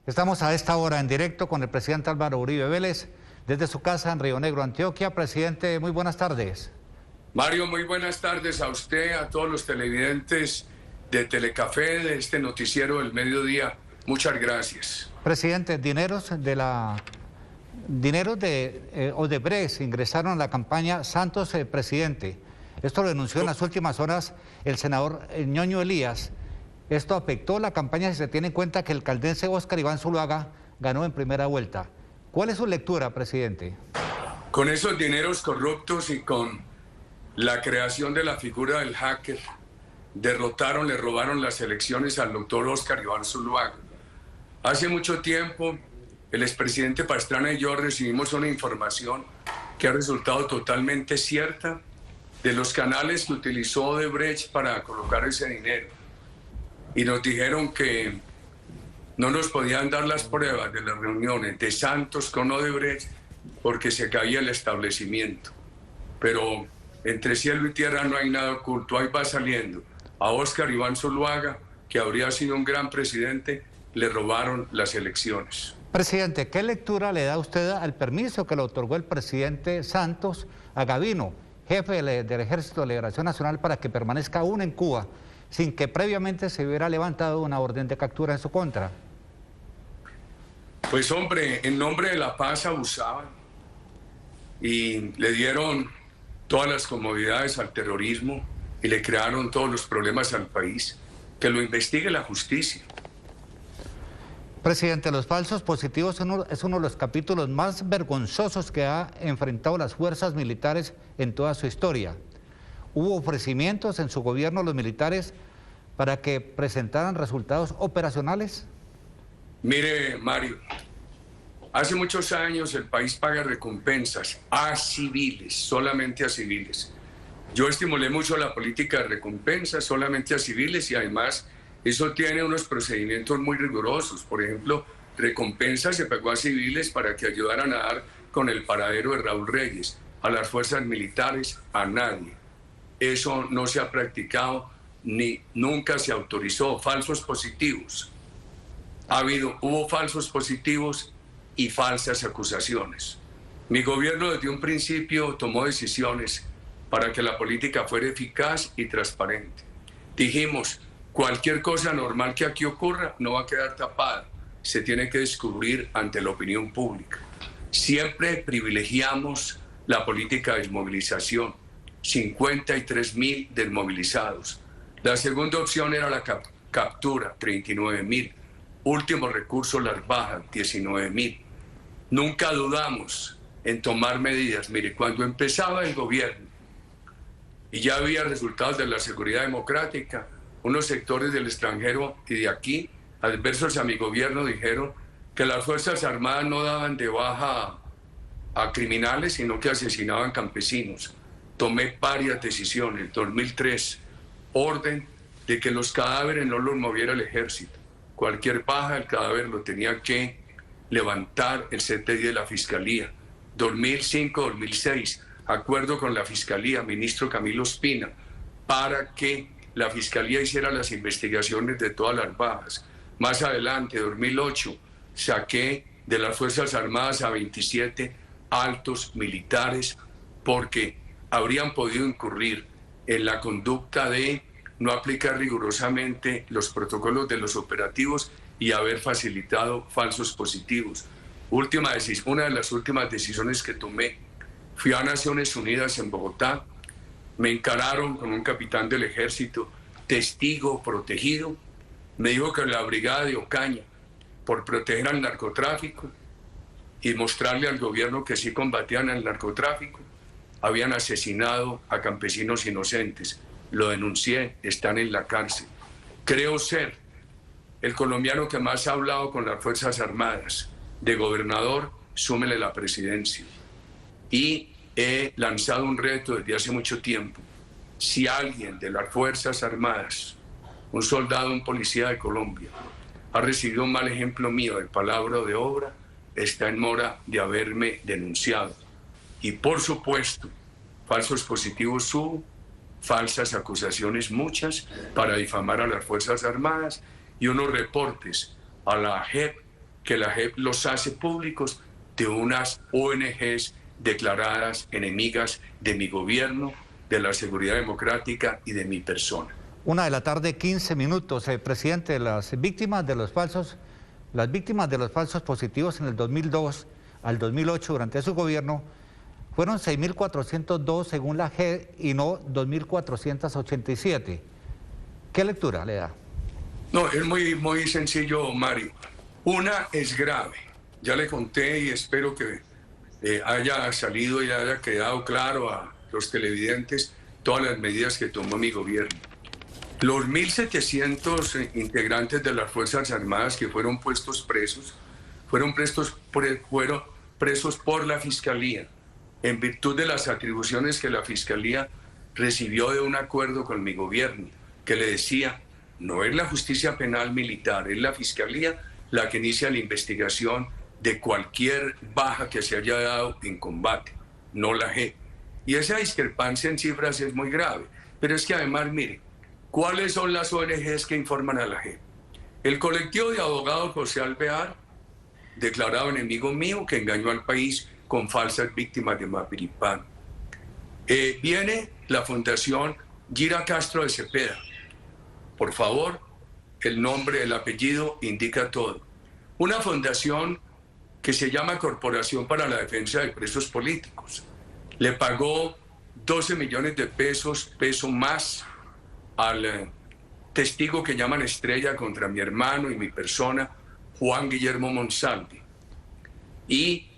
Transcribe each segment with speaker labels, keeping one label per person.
Speaker 1: Estamos a esta hora en directo con el presidente Álvaro Uribe Vélez, desde su casa en Río Negro, Antioquia. Presidente, muy buenas tardes.
Speaker 2: Mario, muy buenas tardes a usted, a todos los televidentes de Telecafé, de este noticiero del mediodía. Muchas gracias.
Speaker 1: Presidente, dineros de Odebrecht ingresaron a la campaña Santos Presidente. Esto lo denunció en las últimas horas el senador Ñoño Elías. Esto afectó la campaña si se tiene en cuenta que el caldense Óscar Iván Zuluaga ganó en primera vuelta. ¿Cuál es su lectura, presidente?
Speaker 2: Con esos dineros corruptos y con la creación de la figura del hacker, le robaron las elecciones al doctor Óscar Iván Zuluaga. Hace mucho tiempo, el expresidente Pastrana y yo recibimos una información que ha resultado totalmente cierta de los canales que utilizó Odebrecht para colocar ese dinero. Y nos dijeron que no nos podían dar las pruebas de las reuniones de Santos con Odebrecht porque se caía el establecimiento. Pero entre cielo y tierra no hay nada oculto, ahí va saliendo. A Óscar Iván Zuluaga, que habría sido un gran presidente, le robaron las elecciones.
Speaker 1: Presidente, ¿qué lectura le da usted al permiso que le otorgó el presidente Santos a Gavino, jefe del Ejército de Liberación Nacional, para que permanezca aún en Cuba, sin que previamente se hubiera levantado una orden de captura en su contra?
Speaker 2: Pues hombre, en nombre de la paz abusaban y le dieron todas las comodidades al terrorismo y le crearon todos los problemas al país. Que lo investigue la justicia.
Speaker 1: Presidente, los falsos positivos es uno de los capítulos más vergonzosos que ha enfrentado las fuerzas militares en toda su historia. ¿Hubo ofrecimientos en su gobierno a los militares para que presentaran resultados operacionales?
Speaker 2: Mire, Mario, hace muchos años el país paga recompensas a civiles, solamente a civiles. Yo estimulé mucho la política de recompensas solamente a civiles y además eso tiene unos procedimientos muy rigurosos. Por ejemplo, recompensa se pagó a civiles para que ayudaran a dar con el paradero de Raúl Reyes, a las fuerzas militares, a nadie. Eso no se ha practicado ni nunca se autorizó. Falsos positivos. Hubo falsos positivos y falsas acusaciones. Mi gobierno desde un principio tomó decisiones para que la política fuera eficaz y transparente. Dijimos, cualquier cosa normal que aquí ocurra no va a quedar tapada, se tiene que descubrir ante la opinión pública. Siempre privilegiamos la política de desmovilización, 53.000 desmovilizados. La segunda opción era la captura, 39.000. Último recurso, las bajas, 19.000. Nunca dudamos en tomar medidas. Mire, cuando empezaba el gobierno y ya había resultados de la seguridad democrática, unos sectores del extranjero y de aquí, adversos a mi gobierno, dijeron que las Fuerzas Armadas no daban de baja a criminales, sino que asesinaban campesinos. Tomé varias decisiones. En 2003, orden de que los cadáveres no los moviera el ejército. Cualquier baja, el cadáver lo tenía que levantar el CTI de la Fiscalía. 2005-2006, acuerdo con la Fiscalía, ministro Camilo Espina, para que la Fiscalía hiciera las investigaciones de todas las bajas. Más adelante, 2008, saqué de las Fuerzas Armadas a 27 altos militares porque habrían podido incurrir en la conducta de no aplicar rigurosamente los protocolos de los operativos y haber facilitado falsos positivos. Una de las últimas decisiones que tomé, fui a Naciones Unidas en Bogotá, me encararon con un capitán del ejército, testigo protegido, me dijo que la brigada de Ocaña, por proteger al narcotráfico y mostrarle al gobierno que sí combatían el narcotráfico, habían asesinado a campesinos inocentes. Lo denuncié, están en la cárcel. Creo ser el colombiano que más ha hablado con las Fuerzas Armadas. De gobernador, súmele la presidencia. Y he lanzado un reto desde hace mucho tiempo. Si alguien de las Fuerzas Armadas, un soldado, un policía de Colombia, ha recibido un mal ejemplo mío de palabra o de obra, está en mora de haberme denunciado. Y por supuesto, falsos positivos hubo, falsas acusaciones muchas para difamar a las Fuerzas Armadas y unos reportes a la JEP que la JEP los hace públicos de unas ONGs declaradas enemigas de mi gobierno, de la seguridad democrática y de mi persona.
Speaker 1: 1:15 p.m. Presidente, las víctimas de los falsos positivos en el 2002 al 2008 durante su gobierno fueron 6.402 según la JEP y no 2.487. ¿Qué lectura le da?
Speaker 2: No, es muy sencillo, Mario. Una es grave. Ya le conté y espero que haya salido y haya quedado claro a los televidentes todas las medidas que tomó mi gobierno. Los 1.700 integrantes de las Fuerzas Armadas que fueron puestos presos, fueron presos por la Fiscalía, en virtud de las atribuciones que la Fiscalía recibió de un acuerdo con mi gobierno, que le decía, no es la justicia penal militar, es la Fiscalía la que inicia la investigación de cualquier baja que se haya dado en combate, no la JEP. Y esa discrepancia en cifras es muy grave. Pero es que además, mire, ¿cuáles son las ONGs que informan a la JEP? El colectivo de abogados José Alvear, declarado enemigo mío, que engañó al país con falsas víctimas de Mapiripán. Viene la Fundación Gira Castro de Cepeda. Por favor, el nombre, el apellido indica todo. Una fundación que se llama Corporación para la Defensa de Presos Políticos. Le pagó 12 millones de pesos más al testigo que llaman Estrella contra mi hermano y mi persona, Juan Guillermo Monsalve. Y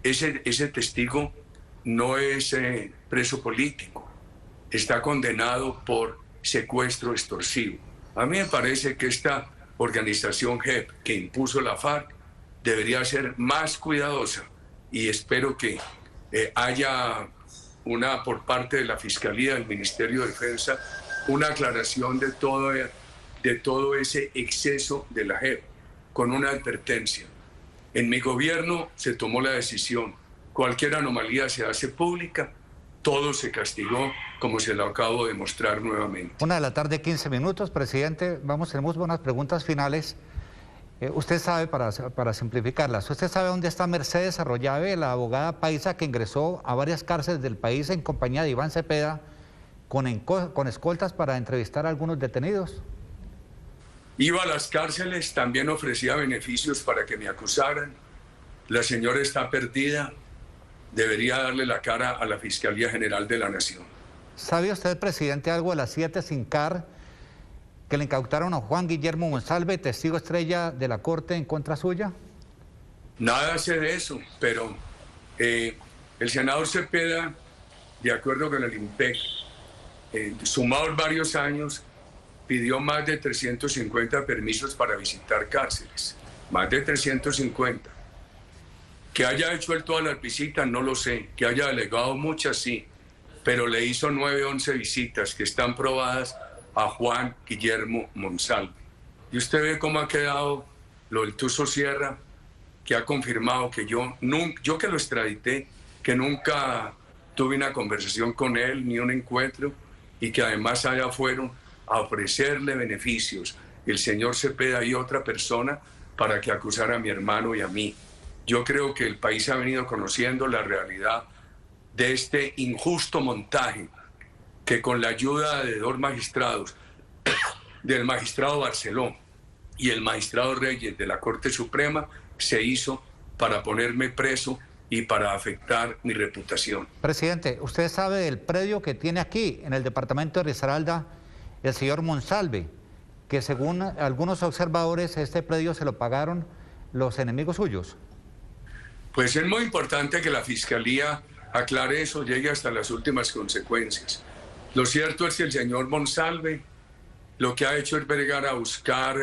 Speaker 2: ese testigo no es preso político, está condenado por secuestro extorsivo. A mí me parece que esta organización JEP que impuso la FARC debería ser más cuidadosa y espero que haya por parte de la Fiscalía del Ministerio de Defensa una aclaración de todo ese exceso de la JEP, con una advertencia. En mi gobierno se tomó la decisión, cualquier anomalía se hace pública, todo se castigó, como se lo acabo de mostrar nuevamente.
Speaker 1: 1:15 p.m, presidente. Tenemos unas preguntas finales. Usted sabe, para simplificarlas, ¿usted sabe dónde está Mercedes Arroyave, la abogada paisa que ingresó a varias cárceles del país en compañía de Iván Cepeda con escoltas para entrevistar a algunos detenidos?
Speaker 2: Iba a las cárceles, también ofrecía beneficios para que me acusaran. La señora está perdida, debería darle la cara a la Fiscalía General de la Nación.
Speaker 1: ¿Sabe usted, presidente, algo de las 7 SINCAR que le incautaron a Juan Guillermo Monsalve, testigo estrella de la Corte en contra suya?
Speaker 2: Nada sé de eso, pero el senador Cepeda, de acuerdo con el IMPEC, sumados varios años, pidió más de 350 permisos para visitar cárceles, más de 350. Que haya hecho él todas las visitas, no lo sé. Que haya delegado muchas, sí. Pero le hizo 9, 11 visitas que están probadas a Juan Guillermo Monsalve. Y usted ve cómo ha quedado lo del Tuzo Sierra, que ha confirmado que yo que lo extradité, que nunca tuve una conversación con él, ni un encuentro, y que además allá fueron a ofrecerle beneficios el señor Cepeda y otra persona para que acusara a mi hermano y a mí. Yo creo que el país ha venido conociendo la realidad de este injusto montaje que con la ayuda de 2 magistrados, del magistrado Barceló y el magistrado Reyes de la Corte Suprema, se hizo para ponerme preso y para afectar mi reputación.
Speaker 1: Presidente, ¿usted sabe del predio que tiene aquí, en el departamento de Risaralda, el señor Monsalve, que según algunos observadores este predio se lo pagaron los enemigos suyos?
Speaker 2: Pues es muy importante que la Fiscalía aclare eso, llegue hasta las últimas consecuencias. Lo cierto es que el señor Monsalve lo que ha hecho es bregar a buscar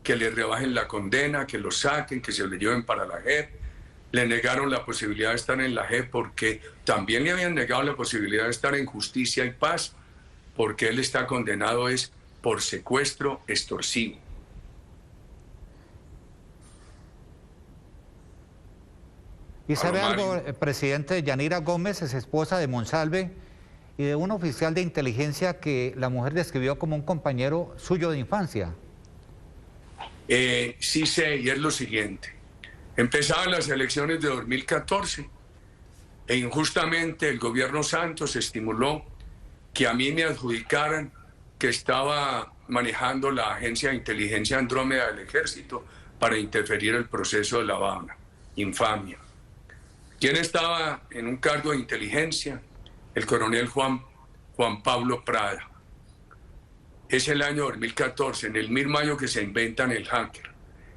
Speaker 2: que le rebajen la condena, que lo saquen, que se lo lleven para la JEP. Le negaron la posibilidad de estar en la JEP porque también le habían negado la posibilidad de estar en Justicia y Paz, porque él está condenado por secuestro extorsivo.
Speaker 1: ¿Y sabe algo, presidente? Yanira Gómez es esposa de Monsalve y de un oficial de inteligencia que la mujer describió como un compañero suyo de infancia.
Speaker 2: Sí sé, y es lo siguiente. Empezaban las elecciones de 2014 e injustamente el gobierno Santos estimuló que a mí me adjudicaran que estaba manejando la agencia de inteligencia Andrómeda del Ejército para interferir el proceso de La Habana. Infamia. ¿Quién estaba en un cargo de inteligencia? El coronel Juan Pablo Prada. Es el año 2014, en el mismo año que se inventan el hacker,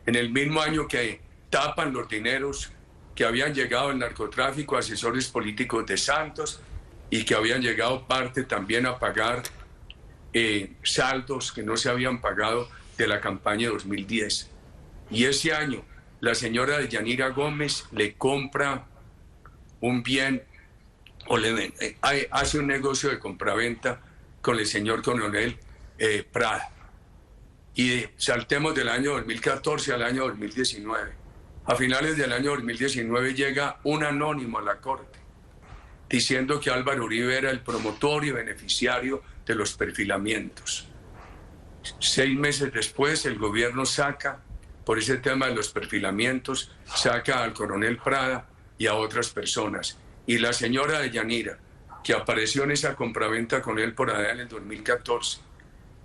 Speaker 2: en el mismo año que tapan los dineros que habían llegado al narcotráfico a asesores políticos de Santos y que habían llegado parte también a pagar saldos que no se habían pagado de la campaña de 2010. Y ese año la señora Yanira Gómez le compra un bien o hace un negocio de compraventa con el señor coronel Prada. Y saltemos del año 2014 al año 2019. A finales del año 2019 llega un anónimo a la corte diciendo que Álvaro Uribe era el promotor y beneficiario de los perfilamientos. 6 meses después el gobierno saca, por ese tema de los perfilamientos, saca al coronel Prada y a otras personas. Y la señora de Yanira, que apareció en esa compraventa con él por allá en el 2014,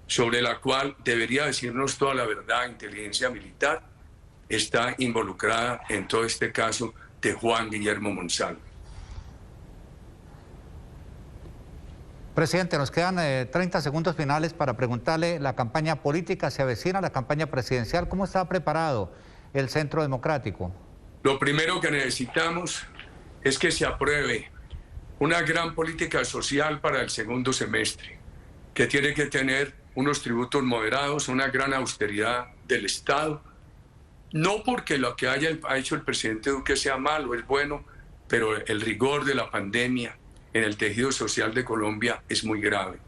Speaker 2: sobre la cual debería decirnos toda la verdad inteligencia militar, está involucrada en todo este caso de Juan Guillermo Monsalve.
Speaker 1: Presidente, nos quedan 30 segundos finales para preguntarle, la campaña política se avecina, la campaña presidencial, ¿cómo está preparado el Centro Democrático?
Speaker 2: Lo primero que necesitamos es que se apruebe una gran política social para el segundo semestre, que tiene que tener unos tributos moderados, una gran austeridad del Estado, no porque lo que ha hecho el presidente Duque sea malo, es bueno, pero el rigor de la pandemia en el tejido social de Colombia es muy grave.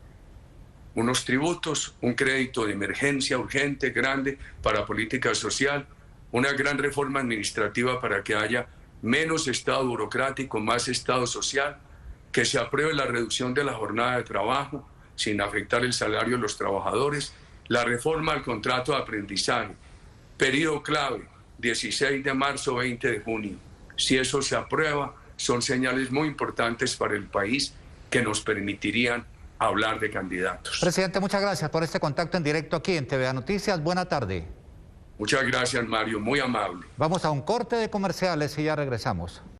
Speaker 2: Unos tributos, un crédito de emergencia urgente, grande, para política social, una gran reforma administrativa para que haya menos Estado burocrático, más Estado social, que se apruebe la reducción de la jornada de trabajo sin afectar el salario de los trabajadores, la reforma al contrato de aprendizaje, periodo clave, 16 de marzo, 20 de junio. Si eso se aprueba, son señales muy importantes para el país que nos permitirían hablar de candidatos.
Speaker 1: Presidente, muchas gracias por este contacto en directo aquí en TVA Noticias. Buena tarde.
Speaker 2: Muchas gracias, Mario, muy amable.
Speaker 1: Vamos a un corte de comerciales y ya regresamos.